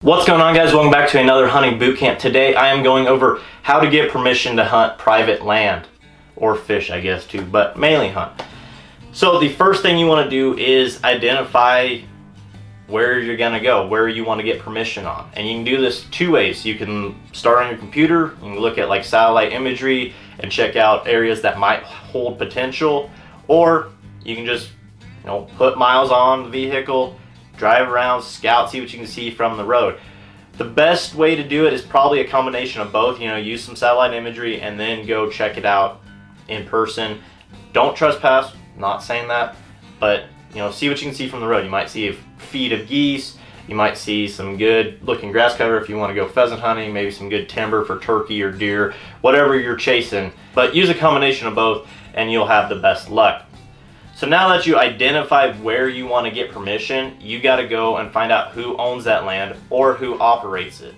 What's going on, guys? Welcome back to another hunting boot camp. Today I am going over how to get permission to hunt private land, or fish I guess too, but mainly hunt. So the first thing you want to do is identify where you're going to go, where you want to get permission on. And you can do this two ways. You can start on your computer, you can look at like satellite imagery and check out areas that might hold potential, or you can just put miles on the vehicle, drive around, scout, see what you can see from the road. The best way to do it is probably a combination of both. Use some satellite imagery and then go check it out in person. Don't trespass, not saying that, but see what you can see from the road. You might see a feed of geese, you might see some good looking grass cover if you want to go pheasant hunting, maybe some good timber for turkey or deer, whatever you're chasing. But use a combination of both and you'll have the best luck. So now that you identify where you want to get permission, you got to go and find out who owns that land or who operates it.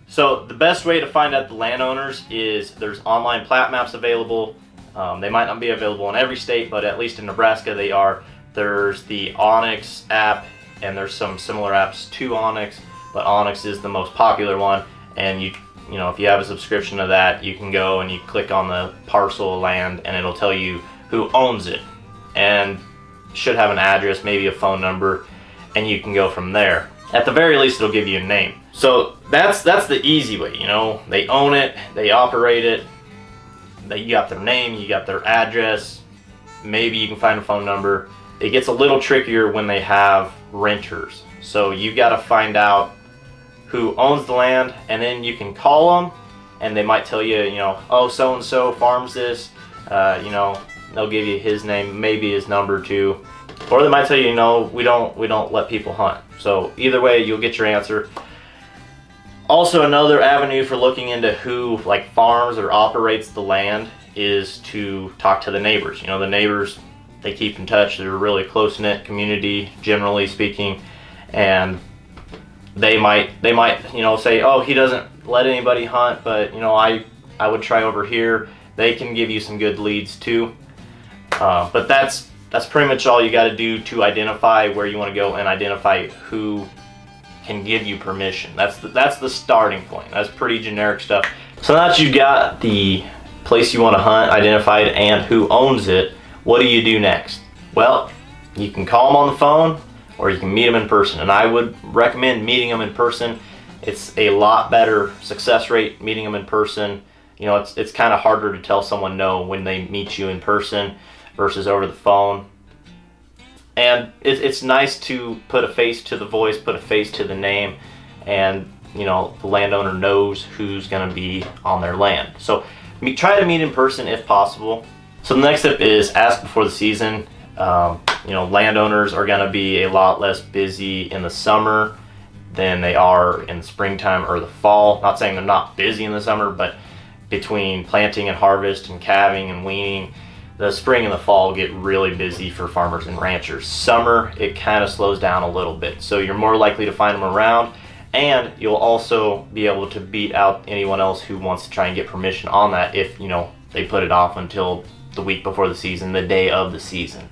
So the best way to find out the landowners is there's online plat maps available. They might not be available in every state, but at least in Nebraska they are. There's the Onyx app, and there's some similar apps to Onyx, but Onyx is the most popular one. And if you have a subscription to that, you can go and you click on the parcel of land and it'll tell you who owns it. And should have an address, maybe a phone number, and you can go from there. At the very least, it'll give you a name. So that's the easy way. They own it, they operate it, you got their name, you got their address, maybe you can find a phone number. It gets a little trickier when they have renters. So you got to find out who owns the land, and then you can call them, and they might tell you, oh, so and so farms this, they'll give you his name, maybe his number too, or they might tell you, we don't let people hunt. So either way, you'll get your answer. Also, another avenue for looking into who farms or operates the land is to talk to the neighbors. The neighbors, they keep in touch. They're a really close-knit community, generally speaking, and they might say, oh, he doesn't let anybody hunt, but I would try over here. They can give you some good leads too. But that's pretty much all you got to do to identify where you want to go and identify who can give you permission. That's the starting point. That's pretty generic stuff. So now that you got the place you want to hunt identified and who owns it, what do you do next? Well, you can call them on the phone or you can meet them in person. And I would recommend meeting them in person. It's a lot better success rate meeting them in person. It's kind of harder to tell someone no when they meet you in person versus over the phone. And it's nice to put a face to the voice, put a face to the name, and the landowner knows who's going to be on their land. So try to meet in person if possible. So the next step is ask before the season. Landowners are going to be a lot less busy in the summer than they are in the springtime or the fall. Not saying they're not busy in the summer, but between planting and harvest and calving and weaning, the spring and the fall get really busy for farmers and ranchers. Summer, it kind of slows down a little bit, so you're more likely to find them around, and you'll also be able to beat out anyone else who wants to try and get permission on that if they put it off until the week before the season, the day of the season.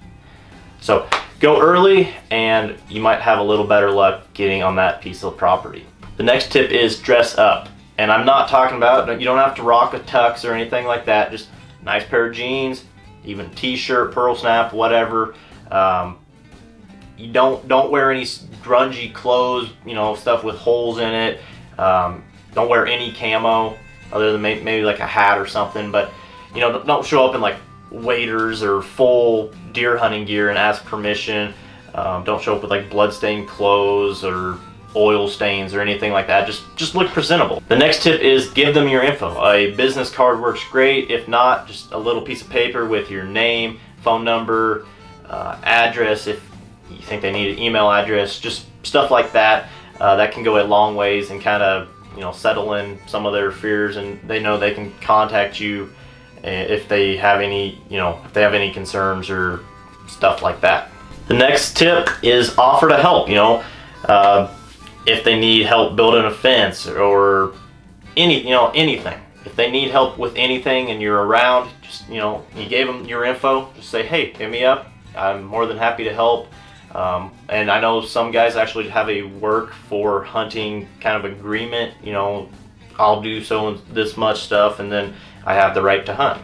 So go early and you might have a little better luck getting on that piece of property. The next tip is dress up. And I'm not talking about, you don't have to rock a tux or anything like that. Just nice pair of jeans, even t-shirt, pearl snap, whatever. You don't wear any grungy clothes, stuff with holes in it. Don't wear any camo other than maybe like a hat or something. But don't show up in waders or full deer hunting gear and ask permission. Don't show up with bloodstained clothes or oil stains or anything like that. Just look presentable. The next tip is give them your info. A business card works great. If not, just a little piece of paper with your name, phone number, address if you think they need an email address, just stuff like that. That can go a long ways and kind of settle in some of their fears, and they know they can contact you if they have any concerns or stuff like that. The next tip is offer to help. If they need help building a fence or anything. If they need help with anything and you're around, just you gave them your info, just say, hey, hit me up. I'm more than happy to help. And I know some guys actually have a work for hunting kind of agreement, you know, I'll do so this much stuff and then I have the right to hunt.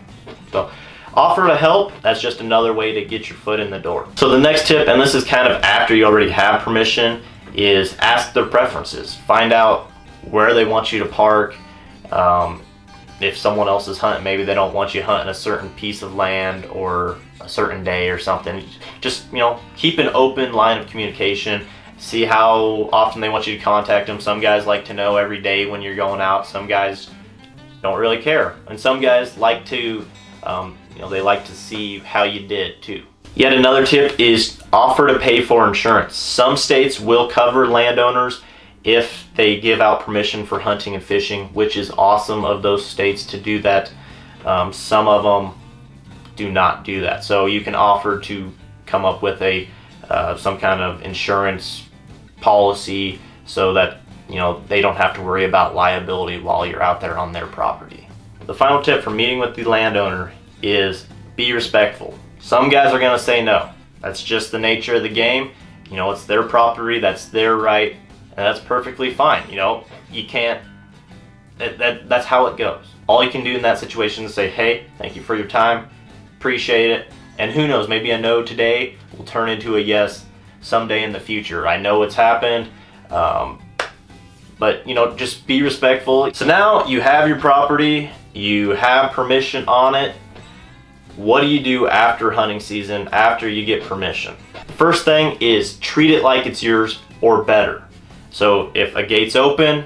So offer to help, that's just another way to get your foot in the door. So the next tip, and this is kind of after you already have permission, is ask their preferences. Find out where they want you to park. If someone else is hunting, maybe they don't want you hunting a certain piece of land or a certain day or something. Just, you know, keep an open line of communication. See how often they want you to contact them. Some guys like to know every day when you're going out. Some guys don't really care. And some guys like to, you know, they like to see how you did too. Yet another tip is offer to pay for insurance. Some states will cover landowners if they give out permission for hunting and fishing, which is awesome of those states to do that. Some of them do not do that. So you can offer to come up with a some kind of insurance policy so that, you know, they don't have to worry about liability while you're out there on their property. The final tip for meeting with the landowner is be respectful. Some guys are going to say no. That's just the nature of the game. You know, it's their property, that's their right, and that's perfectly fine. You know, you can't, that's how it goes. All you can do in that situation is say, hey, thank you for your time, appreciate it, and who knows, maybe a no today will turn into a yes someday in the future. I know it's happened, but you know, just be respectful. So now you have your property, you have permission on it. What do you do after hunting season, after you get permission? First thing is treat it like it's yours or better. So if a gate's open,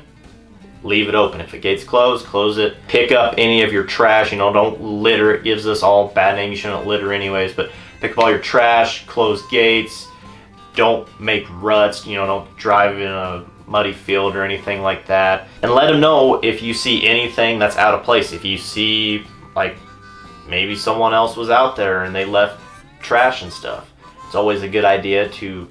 leave it open. If a gate's closed, close it. Pick up any of your trash, you know, don't litter. It gives us all bad name. You shouldn't litter anyways, but pick up all your trash, close gates, don't make ruts, you know, don't drive in a muddy field or anything like that. And let them know if you see anything that's out of place. If you see, like, maybe someone else was out there and they left trash and stuff, it's always a good idea to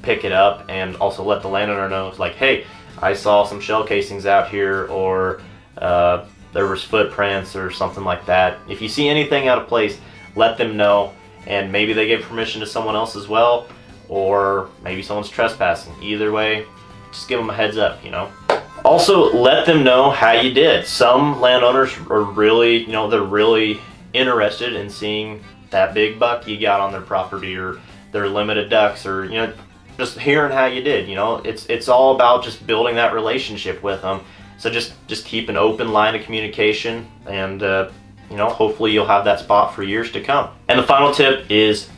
pick it up and also let the landowner know, it's like, hey, I saw some shell casings out here, or there was footprints or something like that. If you see anything out of place, let them know, and maybe they gave permission to someone else as well, or maybe someone's trespassing. Either way, just give them a heads up, you know. Also, let them know how you did. Some landowners are really, you know, they're really interested in seeing that big buck you got on their property, or their limited ducks, or, you know, just hearing how you did. You know, it's all about just building that relationship with them. So just keep an open line of communication, and you know, hopefully you'll have that spot for years to come. And the final tip is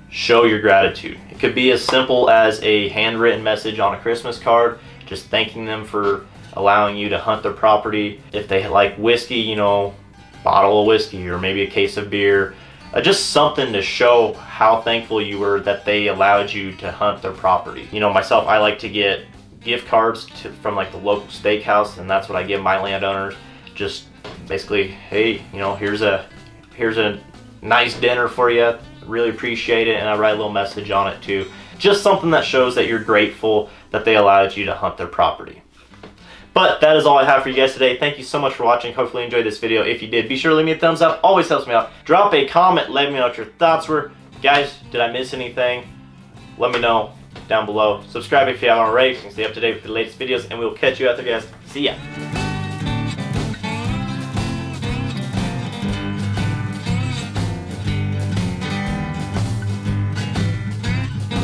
show your gratitude. It could be as simple as a handwritten message on a Christmas card, just thanking them for allowing you to hunt their property. If they like whiskey, you know, bottle of whiskey, or maybe a case of beer. Just something to show how thankful you were that they allowed you to hunt their property. You know, myself, I like to get gift cards from like the local steakhouse, and that's what I give my landowners. Just basically, hey, you know, here's a nice dinner for you, really appreciate it, and I write a little message on it too. Just something that shows that you're grateful that they allowed you to hunt their property. But that is all I have for you guys today. Thank you so much for watching. Hopefully you enjoyed this video. If you did, be sure to leave me a thumbs up. Always helps me out. Drop a comment. Let me know what your thoughts were. Guys, did I miss anything? Let me know down below. Subscribe if you haven't already, so you can stay up to date with the latest videos, and we'll catch you out there, guys. See ya.